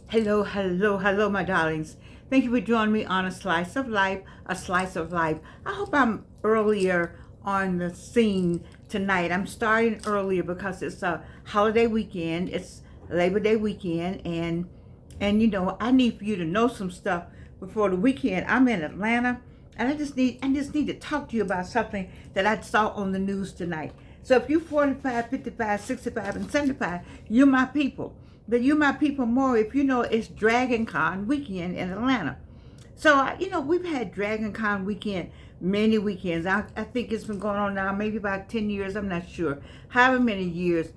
Hello, hello, hello, my darlings. Thank you for joining me on A Slice of Life, A Slice of Life. I hope I'm earlier on the scene tonight. I'm starting earlier because it's a holiday weekend. It's Labor Day weekend, and I need for you to know some stuff before the weekend. I'm in Atlanta, and I just need to talk to you about something that I saw on the news tonight. So if you're 45, 55, 65, and 75, you're my people. But you my people more if you know it's Dragon Con weekend in Atlanta. So, we've had Dragon Con weekend many weekends. I think it's been going on now maybe about 10 years. I'm not sure. However many years.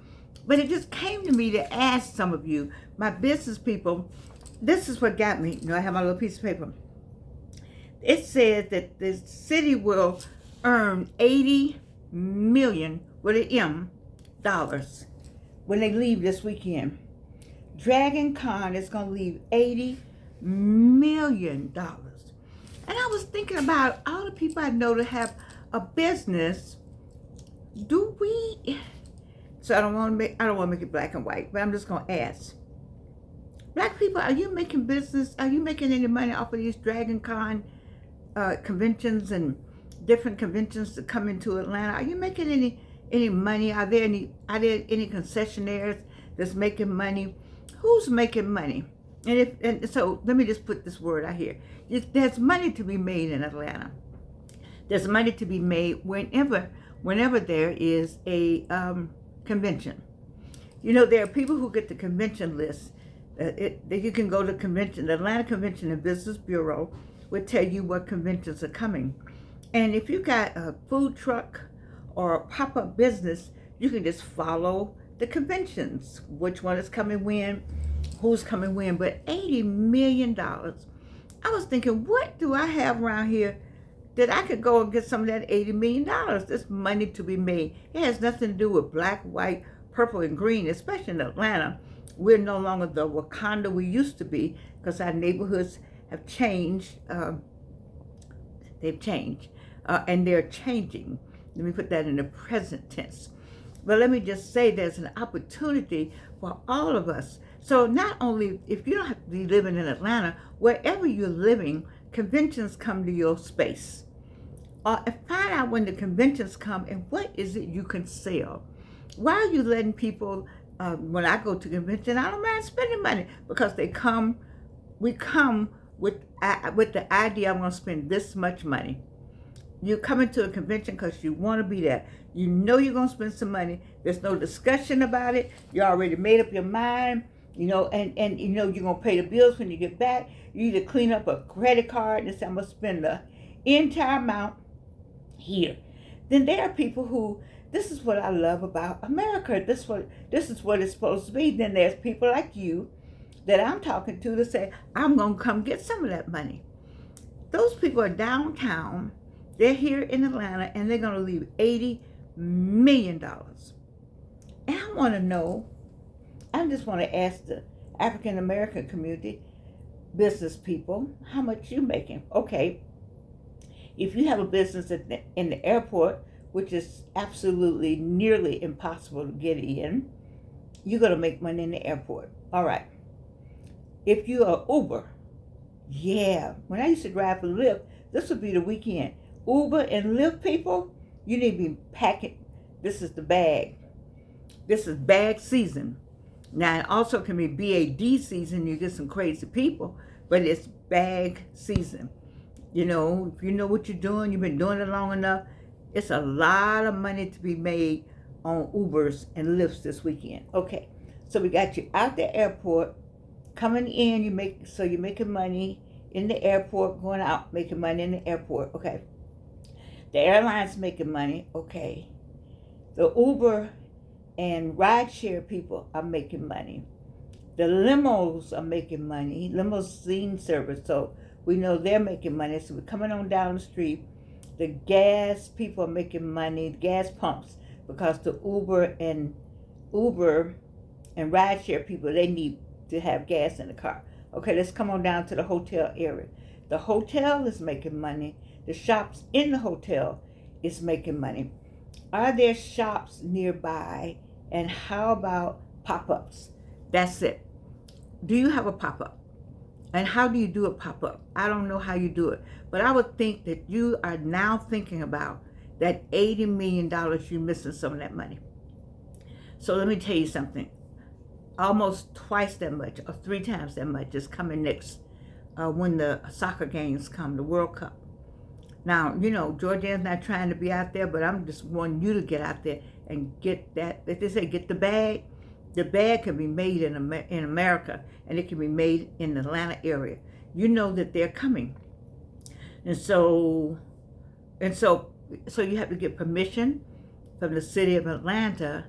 But it just came to me to ask some of you, my business people, this is what got me. I have my little piece of paper. It said that the city will earn 80 million with an M dollars when they leave this weekend. Dragon Con is going to leave $80 million. And I was thinking about all the people I know that have a business. Do we? So I don't want to make it black and white, but I'm just going to ask. Black people, are you making business? Are you making any money off of these Dragon Con conventions and different conventions that come into Atlanta? Are you making any money? Are there any concessionaires that's making money? Who's making money? And so let me just put this word out here. There's money to be made in Atlanta. There's money to be made whenever there is a convention. There are people who get the convention list. You can go to convention. The Atlanta Convention and Business Bureau will tell you what conventions are coming. And if you got a food truck or a pop-up business, you can just follow the conventions, which one is coming when, who's coming when. But $80 million. I was thinking, what do I have around here that I could go and get some of that $80 million? There's money to be made. It has nothing to do with black, white, purple, and green, especially in Atlanta. We're no longer the Wakanda we used to be because our neighborhoods have changed. They've changed, and they're changing. Let me put that in the present tense. But let me just say there's an opportunity for all of us. So not only, if you don't have to be living in Atlanta, wherever you're living, conventions come to your space. And find out when the conventions come and what is it you can sell. Why are you letting people, when I go to convention, I don't mind spending money because we come with the idea I'm going to spend this much money. You're coming to a convention because you want to be there. You know you're going to spend some money. There's no discussion about it. You already made up your mind, and you're going to pay the bills when you get back. You either clean up a credit card and say, I'm going to spend the entire amount here. Then there are people who, this is what I love about America. This is what it's supposed to be. Then there's people like you that I'm talking to that say, I'm going to come get some of that money. Those people are downtown. They're here in Atlanta, and they're going to leave $80 million. And I want to know, I just want to ask the African American community, business people, how much you making? Okay, if you have a business in the airport, which is absolutely nearly impossible to get in, you're going to make money in the airport. All right. If you are Uber, yeah, when I used to drive for Lyft, this would be the weekend. Uber and Lyft people, you need to be packing. This is the bag. This is bag season. Now, it also can be BAD season. You get some crazy people, but it's bag season. If you know what you're doing, you've been doing it long enough, it's a lot of money to be made on Ubers and Lyfts this weekend. Okay, so we got you out the airport, coming in, you're making money in the airport, going out, making money in the airport. Okay. The airline's making money. Okay. The Uber and rideshare people are making money. The limos are making money, limousine service. So we know they're making money. So we're coming on down the street. The gas people are making money, gas pumps, because the Uber and rideshare people, they need to have gas in the car. Okay, let's come on down to the hotel area. The hotel is making money. The shops in the hotel is making money. Are there shops nearby? And how about pop-ups? That's it. do you have a pop-up? And how do you do a pop-up? I don't know how you do it, but I would think that you are now thinking about that $80 million, you're missing some of that money. So let me tell you something. Almost twice that much or 3 times that much is coming next when the soccer games come, the World Cup. Now, you know, Georgiana's not trying to be out there, but I'm just wanting you to get out there and get that, if they say get the bag. The bag can be made in America, and it can be made in the Atlanta area. You know that they're coming. And so you have to get permission from the city of Atlanta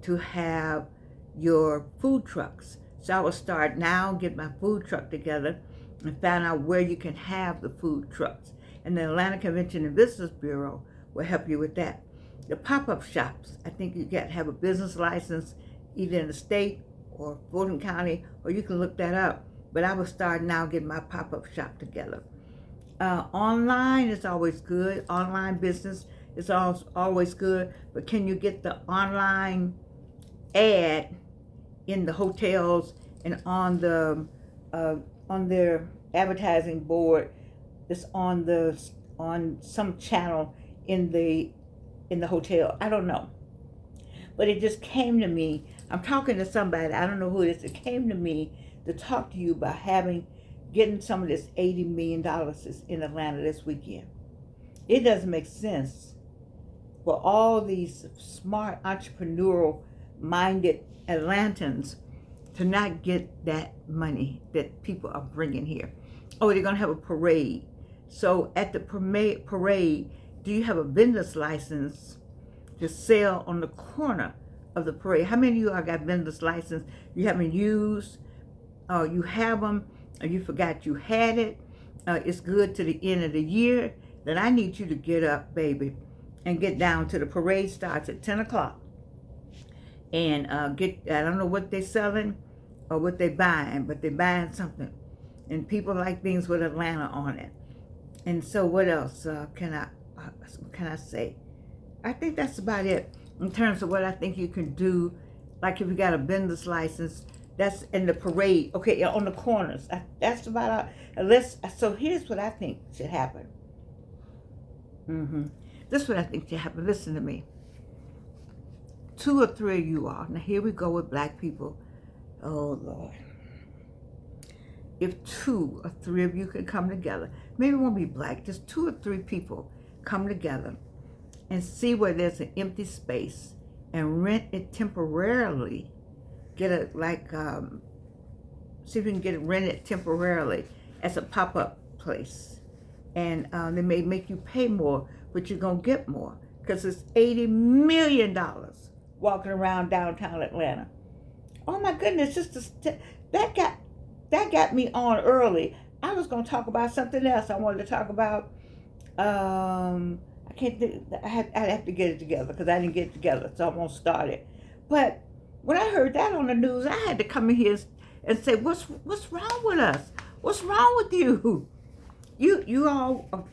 to have your food trucks. So I will start now, get my food truck together and find out where you can have the food trucks. And the Atlanta Convention and Visitors Bureau will help you with that. The pop-up shops, I think you got to have a business license either in the state or Fulton County, or you can look that up. But I will start now getting my pop-up shop together. Online is always good. Online business is always good. But can you get the online ad in the hotels and on their advertising board? It's on some channel in the hotel. I don't know, but it just came to me. I'm talking to somebody, I don't know who it is. It came to me to talk to you about getting some of this $80 million in Atlanta this weekend. It doesn't make sense for all these smart, entrepreneurial minded Atlantans to not get that money that people are bringing here. Oh, they're going to have a parade. So at the parade, do you have a vendor's license to sell on the corner of the parade? How many of you are got vendor's license you haven't used? You have them, or you forgot you had it. It's good to the end of the year. Then I need you to get up, baby, and get down to the parade. Starts at 10 o'clock. And I don't know what they're selling or what they're buying, but they're buying something. And people like things with Atlanta on it. And so what else can I say? I think that's about it in terms of what I think you can do. Like if you got a vendor's license, that's in the parade. Okay, on the corners. That's about it. So here's what I think should happen. This is what I think should happen. Listen to me. 2 or 3 of you all. Now here we go with black people. Oh Lord. If 2 or 3 of you can come together, maybe it won't be black, just 2 or 3 people come together and see where there's an empty space and rent it temporarily. See if you can get it rented temporarily as a pop-up place. And they may make you pay more, but you're going to get more because it's $80 million walking around downtown Atlanta. Oh my goodness, that got me on early. I was going to talk about something else. I wanted to talk about, I can't think, I'd have to get it together because I didn't get it together, so I won't start it. But when I heard that on the news, I had to come in here and say, what's wrong with us? What's wrong with you? You all,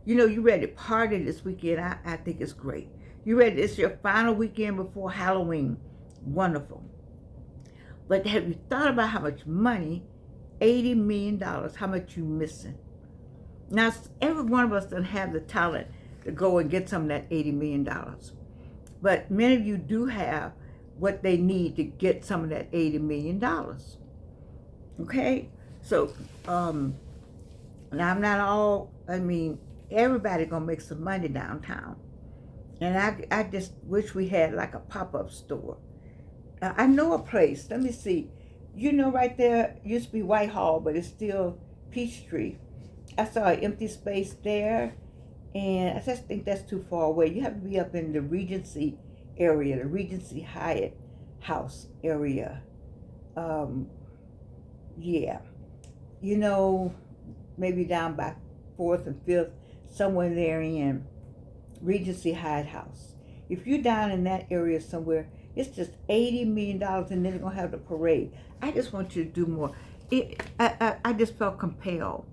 you ready to party this weekend. I think it's great. You ready? It's your final weekend before Halloween. Wonderful. But have you thought about how much money, $80 million, how much you missing? Now, every one of us doesn't have the talent to go and get some of that $80 million. But many of you do have what they need to get some of that $80 million. Okay? So, now I'm not everybody gonna make some money downtown. And I just wish we had like a pop-up store. I know a place, let me see. Right there used to be Whitehall, but it's still Peachtree. I saw an empty space there, and I just think that's too far away. You have to be up in the Regency area, the Regency Hyatt House area. Yeah. Maybe down by 4th and 5th, somewhere there in Regency Hyatt House. If you're down in that area somewhere, it's just $80 million, and then they're going to have the parade. I just want you to do more. I just felt compelled,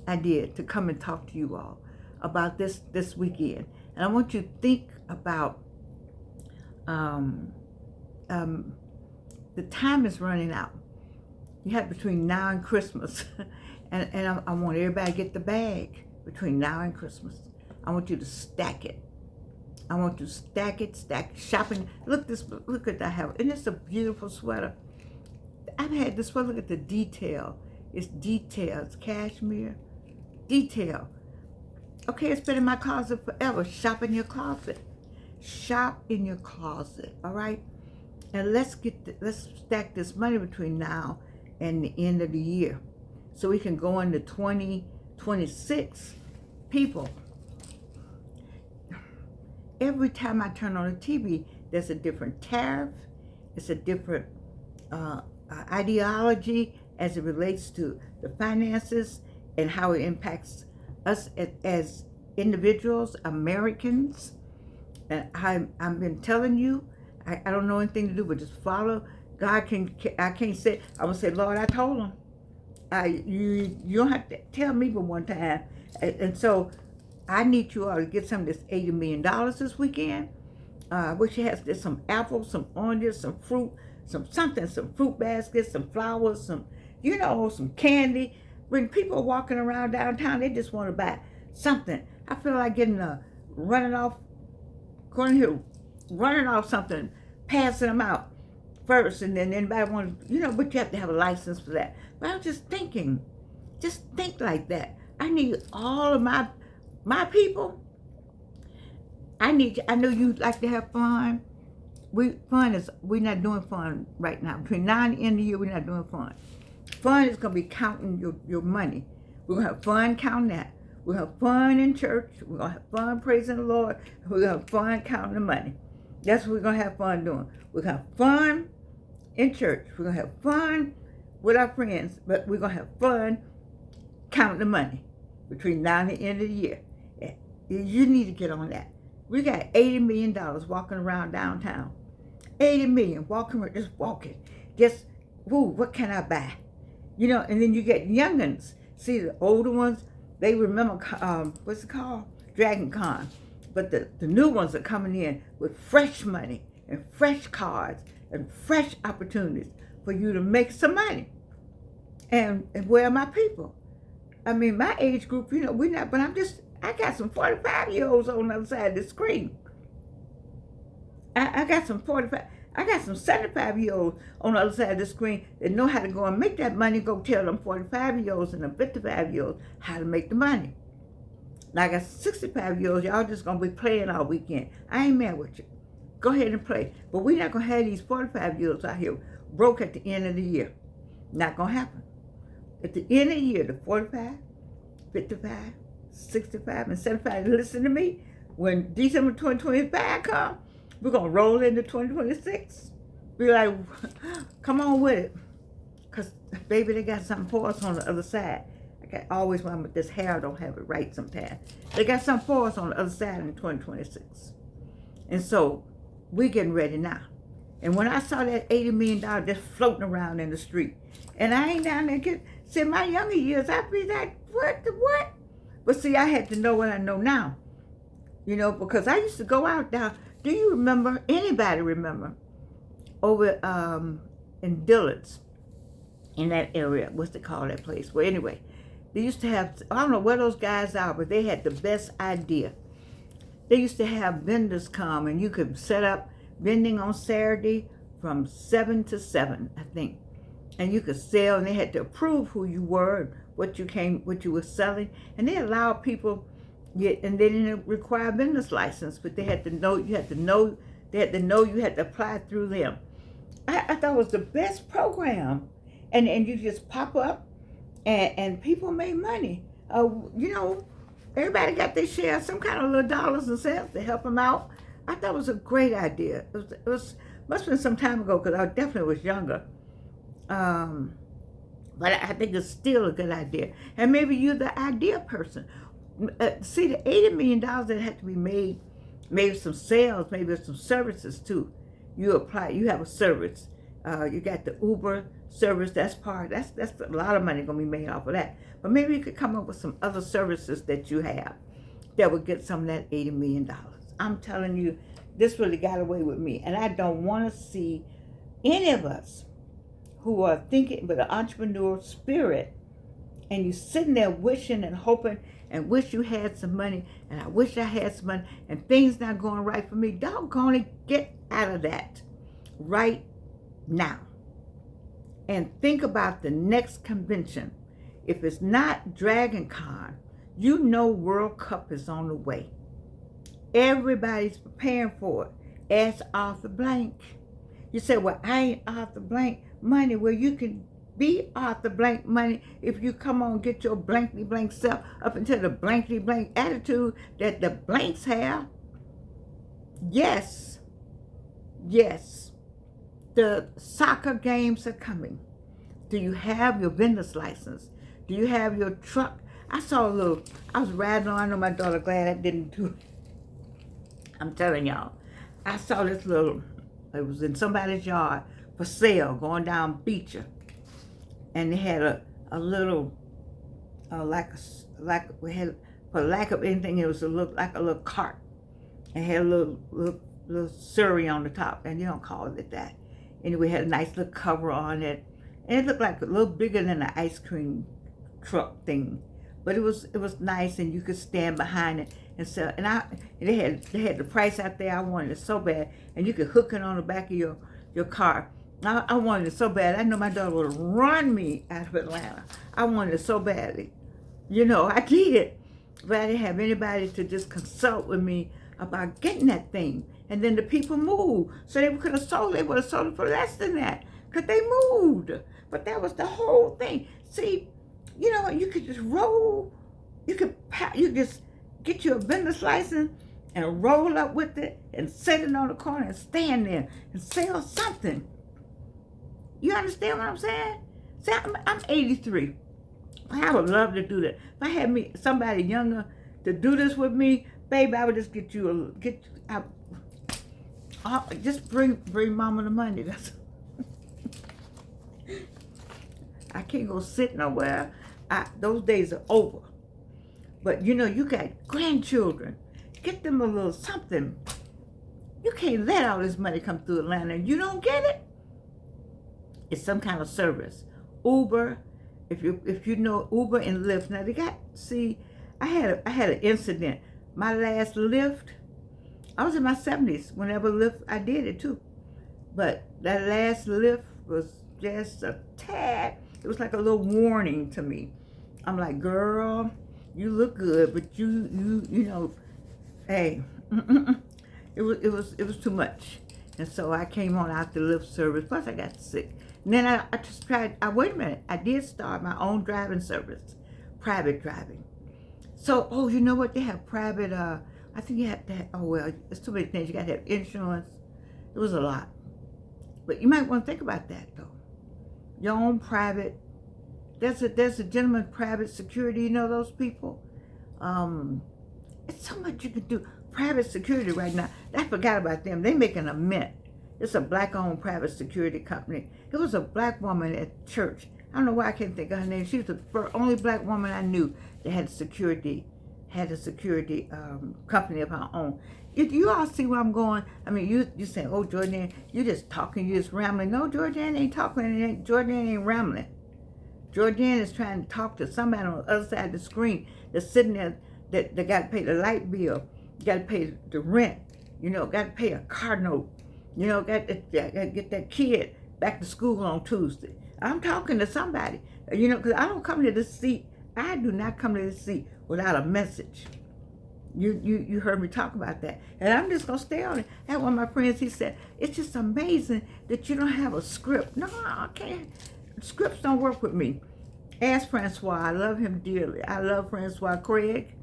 I did, to come and talk to you all about this weekend. And I want you to think about, the time is running out. You have between now and Christmas. and I want everybody to get the bag between now and Christmas. I want you to stack it. I want you to stack it, shopping. Look at that I have. And it's a beautiful sweater. I've had this one, look at the detail. It's detail, it's cashmere, detail. Okay, it's been in my closet forever. Shop in your closet. Shop in your closet, all right? And let's stack this money between now and the end of the year, so we can go into 2026. People, every time I turn on the TV, there's a different tariff. It's a different ideology as it relates to the finances and how it impacts us as individuals, Americans. And I've been telling you, I don't know anything to do but just follow. I can't say, I will say, Lord, I told him. You don't have to tell me but one time. And so I need you all to get some of this $80 million this weekend, which has some apples, some oranges, some fruit, some fruit baskets, some flowers, some candy. When people are walking around downtown, they just want to buy something. I feel like running off something, passing them out first, and then anybody wants, but you have to have a license for that. But I was just thinking, think like that. I need all of my people. I know you like to have fun. We're not doing fun right now. Between now and the end of the year, we're not doing fun. Fun is going to be counting your money. We're going to have fun counting that. We're going to have fun in church. We're going to have fun praising the Lord. We're going to have fun counting the money. That's what we're going to have fun doing. We're going to have fun in church. We're going to have fun with our friends, but we're going to have fun counting the money between now and the end of the year. You need to get on that. We got $80 million walking around downtown. $80 million just walking. Just, what can I buy? And then you get youngins. See, the older ones, they remember, what's it called? Dragon Con. But the new ones are coming in with fresh money and fresh cards and fresh opportunities for you to make some money. And where are my people? I mean, my age group, we're not, but I got some 45-year-olds on the other side of the screen. I got some 75-year-olds on the other side of the screen that know how to go and make that money, go tell them 45-year-olds and them 55-year-olds how to make the money. Now I got 65-year-olds, y'all just going to be playing all weekend. I ain't mad with you. Go ahead and play. But we're not going to have these 45-year-olds out here broke at the end of the year. Not going to happen. At the end of the year, the 45, 55, 65, and 75, listen to me, when December 2025 comes, we're going to roll into 2026. Be like, come on with it. Because, baby, they got something for us on the other side. I always remember this hair, I don't have it right sometimes. They got something for us on the other side in 2026. And so, we're getting ready now. And when I saw that $80 million just floating around in the street, and I ain't down there see, my younger years, I'd be like, what? But see, I had to know what I know now. Because I used to go out down. Do you remember, anybody remember, over in Dillard's, in that area, what's they call that place? Well, anyway, they used to have, I don't know where those guys are, but they had the best idea. They used to have vendors come, and you could set up vending on Saturday from 7 to 7, I think. And you could sell, and they had to approve who you were and what you were selling. And they allowed people, and they didn't require a vendor's license, but they had to know, you had to apply through them. I thought it was the best program. And you just pop up, and people made money. Everybody got their share, some kind of little dollars and cents to help them out. I thought it was a great idea. It was must have been some time ago, because I definitely was younger. But I think it's still a good idea. And maybe you're the idea person. See, the $80 million that had to be made, maybe some sales, maybe some services too. You apply, you have a service. You got the Uber service, that's a lot of money going to be made off of that. But maybe you could come up with some other services that you have that would get some of that $80 million. I'm telling you, this really got away with me. And I don't want to see any of us who are thinking with an entrepreneurial spirit, and you sitting there wishing and hoping and wish you had some money, and I wish I had some money, and things not going right for me, doggone it, get out of that right now. And think about the next convention. If it's not Dragon Con, you know World Cup is on the way. Everybody's preparing for it. Ask Arthur Blank. You say, well, I ain't Arthur Blank money. Well, you can be Arthur Blank money if you come on and get your blankety blank self up into the blankety blank attitude that the blanks have. Yes, yes, the soccer games are coming. Do you have your vendor's license? Do you have your truck? I was riding on, I know my daughter glad I didn't do it. I'm telling y'all, I saw this it was in somebody's yard for sale going down Beecher. And they had a little, we had, for lack of anything, it was like a little cart. It had a little Surrey on the top, and you don't call it that. Anyway, it had a nice little cover on it. And it looked like a little bigger than an ice cream truck thing. But it was nice, and you could stand behind it and sell. And they had the price out there. I wanted it so bad, and you could hook it on the back of your car. I wanted it so bad. I know my daughter would run me out of Atlanta. I wanted it so badly. You know, I did. But I didn't have anybody to just consult with me about getting that thing. And then the people moved. So they would have sold it for less than that. Because they moved. But that was the whole thing. See, you know, you could just roll. You could just get your vendor's license and roll up with it and set it on the corner and stand there and sell something. You understand what I'm saying? See, I'm 83. I would love to do that. If I had somebody younger to do this with me, baby, I would just just bring mama the money. That's I can't go sit nowhere. Those days are over. But you know, you got grandchildren. Get them a little something. You can't let all this money come through Atlanta and you don't get it. It's some kind of service. Uber, if you know Uber and Lyft. Now I had an incident. My last Lyft, I was in my 70s. Whenever Lyft, I did it too. But that last Lyft was just a tad. It was like a little warning to me. I'm like, girl, you look good, but you know, hey, it was too much. And so I came on out the Lyft service. Plus I got sick. And then I just tried, wait a minute, I did start my own driving service, private driving. So, you know what, they have private, I think you have to have, there's too many things. You got to have insurance. It was a lot. But you might want to think about that, though. Your own private, there's a gentleman private security, you know those people? It's so much you can do. Private security right now, I forgot about them. They making a mint. It's a black-owned private security company. It was a black woman at church. I don't know why I can't think of her name. She was the only black woman I knew that had a security company of her own. You all see where I'm going? I mean, you say, oh, Jordan, you just talking, you just rambling. No, Jordan ain't talking, Jordan ain't rambling. Jordan is trying to talk to somebody on the other side of the screen that's sitting there that got to pay the light bill, got to pay the rent, you know, got to pay a car note, you know, got to get that kid back to school on Tuesday. I'm talking to somebody, you know, because I don't come to this seat. I do not come to this seat without a message. You heard me talk about that. And I'm just going to stay on it. I had one of my friends, he said, it's just amazing that you don't have a script. No, I can't. Scripts don't work with me. Ask Francois. I love him dearly. I love Francois Craig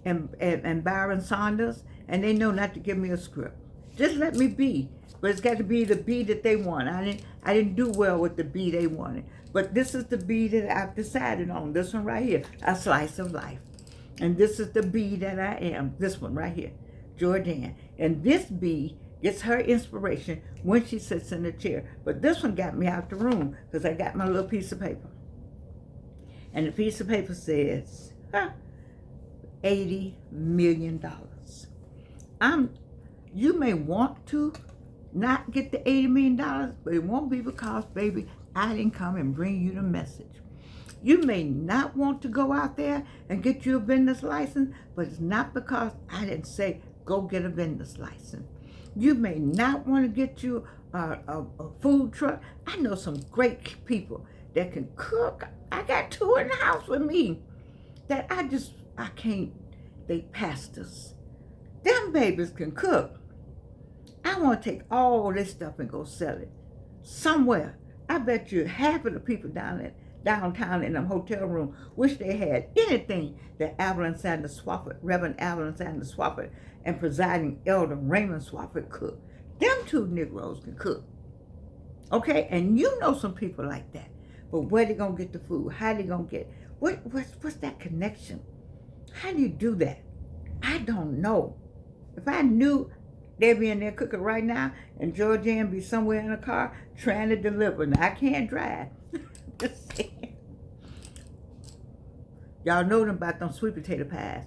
and Byron Saunders, and they know not to give me a script. Just let me be. But it's got to be the B that they want. I didn't do well with the B they wanted. But this is the B that I've decided on. This one right here, a slice of life. And this is the B that I am. This one right here, Jordan. And this B gets her inspiration when she sits in the chair. But this one got me out the room because I got my little piece of paper. And the piece of paper says, $80 million. You may want to not get the $80 million, but it won't be because, baby, I didn't come and bring you the message. You may not want to go out there and get you a vendor's license, but it's not because I didn't say go get a vendor's license. You may not want to get you a food truck. I know some great people that can cook. I got two in the house with me that I can't, they pastors. Them babies can cook. I want to take all this stuff and go sell it somewhere. I bet you half of the people downtown in them hotel room wish they had anything that Evelyn Sanders Swafford, Reverend Evelyn Sanders Swafford, and presiding elder Raymond Swafford cook. Them two Negroes can cook. Okay, and you know some people like that. But where they gonna get the food? How they gonna get what's that connection? How do you do that? I don't know. If I knew they'd be in there cooking right now, and Georgianne be somewhere in a car trying to deliver. Now I can't drive. Just saying. Y'all know them about them sweet potato pies.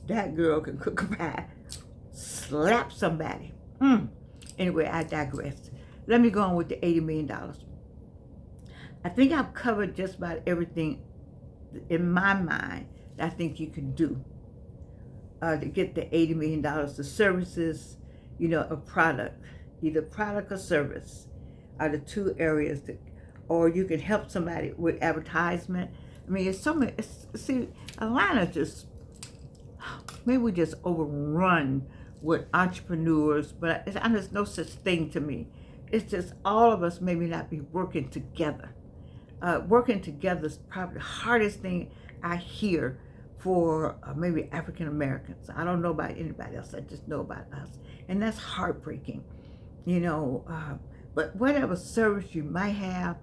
That girl can cook a pie. Slap somebody. Anyway, I digress. Let me go on with the $80 million. I think I've covered just about everything in my mind that I think you can do to get the $80 million. The services, a product, either product or service are the two areas that, or you can help somebody with advertisement. I mean, it's so many, see, Atlanta just, maybe we just overrun with entrepreneurs, but there's no such thing to me. It's just all of us maybe not be working together. Working together is probably the hardest thing I hear for maybe African Americans. I don't know about anybody else. I just know about us. And that's heartbreaking, but whatever service you might have,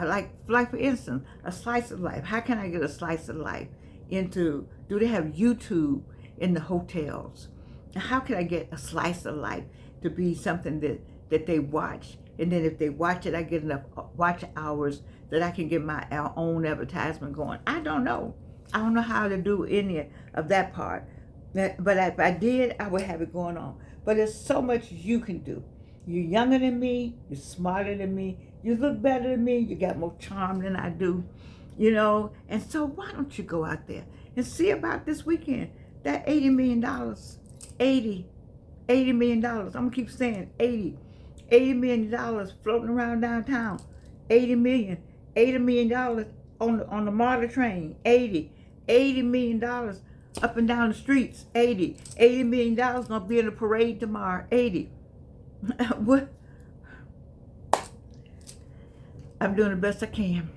like for instance, a slice of life. How can I get a slice of life do they have YouTube in the hotels? How can I get a slice of life to be something that they watch? And then if they watch it, I get enough watch hours that I can get my own advertisement going. I don't know. I don't know how to do any of that part. But if I did, I would have it going on. But there's so much you can do. You're younger than me. You're smarter than me. You look better than me. You got more charm than I do. And so why don't you go out there and see about this weekend, that $80 million. $80 million. I'm going to keep saying $80 million floating around downtown. $80 million on the MARTA train. $80 million up and down the streets. $80 million going to be in a parade tomorrow. 80. What? I'm doing the best I can.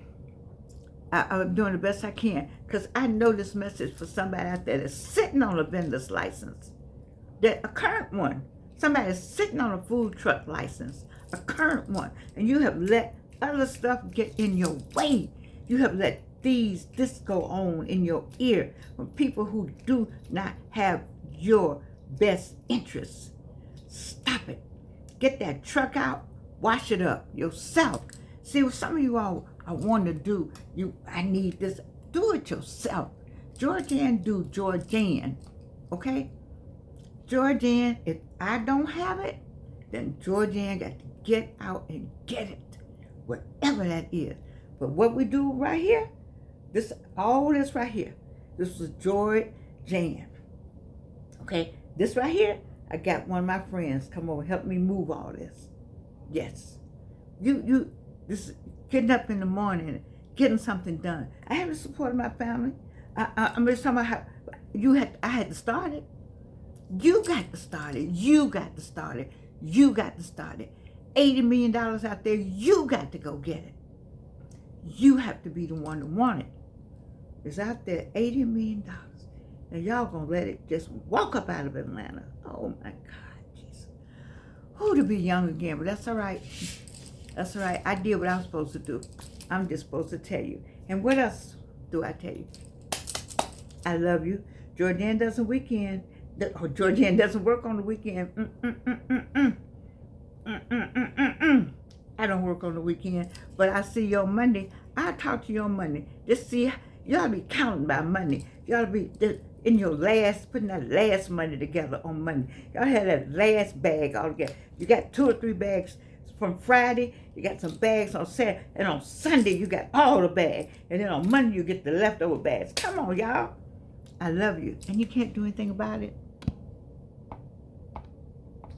I'm doing the best I can because I know this message for somebody out there that's sitting on a vendor's license. That a current one. Somebody is sitting on a food truck license, a current one, and you have let other stuff get in your way. You have let this go on in your ear from people who do not have your best interests. Stop it. Get that truck out, wash it up yourself. See, what some of you all are wanting to do, I need this. Do it yourself. Georgianne do Georgianne, okay? Georgianne, if I don't have it, then Georgianne got to get out and get it, whatever that is. But what we do right here, all this right here, this was Georgianne, okay? This right here, I got one of my friends come over, help me move all this. Yes, this getting up in the morning, getting something done. I have the support of my family. I'm just talking about how I had to start it. You got to start it. You got to start it. You got to start it. $80 million out there, you got to go get it. You have to be the one to want it. It's out there, $80 million. And y'all gonna let it just walk up out of Atlanta. Oh my God, Jesus. Who to be young again, but that's all right. That's all right. I did what I was supposed to do. I'm just supposed to tell you. And what else do I tell you? I love you. Georgianne doesn't work on the weekend. I don't work on the weekend, but I see you on Monday. I'll talk to you on Monday. Just see, you ought to be counting by Monday. You ought to be in your putting that last money together on Monday. You ought to have that last bag all together. You got 2 or 3 bags from Friday, you got some bags on Saturday, and on Sunday, you got all the bags. And then on Monday, you get the leftover bags. Come on, y'all. I love you. And you can't do anything about it.